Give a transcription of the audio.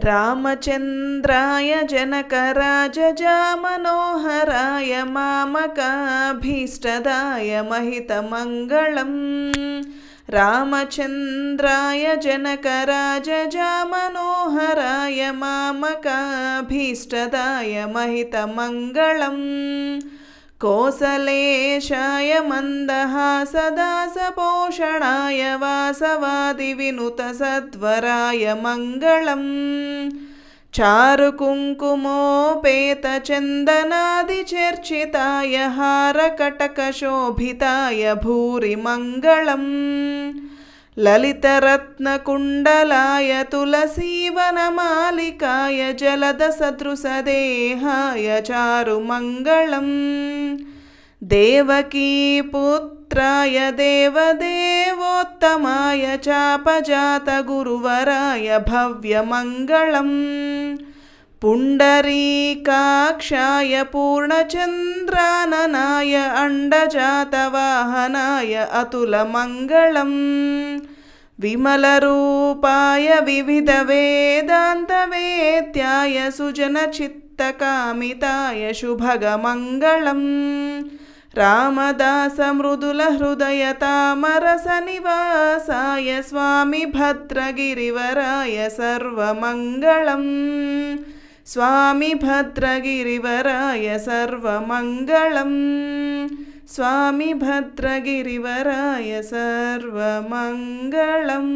रामचन्द्राय जनकराजजामनोहराय मामकाभीष्टदाय महितमङ्गलम् रामचन्द्राय जनकराजजामनोहराय मामकाभीष्टदाय महितमङ्गलम् कोसलेशाय मन्दहासदासपोषणाय वासवादिविनुतसद्वराय मङ्गलम् चारुकुङ्कुमोपेतचन्दनादिचर्चिताय हारकटकशोभिताय भूरि मङ्गलम् ललितरत्नकुण्डलाय तुलसीवनमालिकाय जलदसदृशदेहाय चारुमङ्गलम् देवकीपुत्राय देवदेवोत्तमाय चापजातगुरुवराय भव्यमङ्गलम् पुण्डरीकाक्षाय पूर्णचन्द्राननाय अण्डजातवाहनाय अतुलमङ्गलम् विमलरूपाय विविधवेदान्तवेत्याय सुजनचित्तकामिताय शुभगमङ्गलम् रामदासमृदुलहृदयतामरसनिवासाय स्वामिभद्रगिरिवराय सर्वमङ्गलम् स्वामिभद्रगिरिवराय सर्वमङ्गलम् स्वामिभद्रगिरिवराय सर्वमङ्गलम्।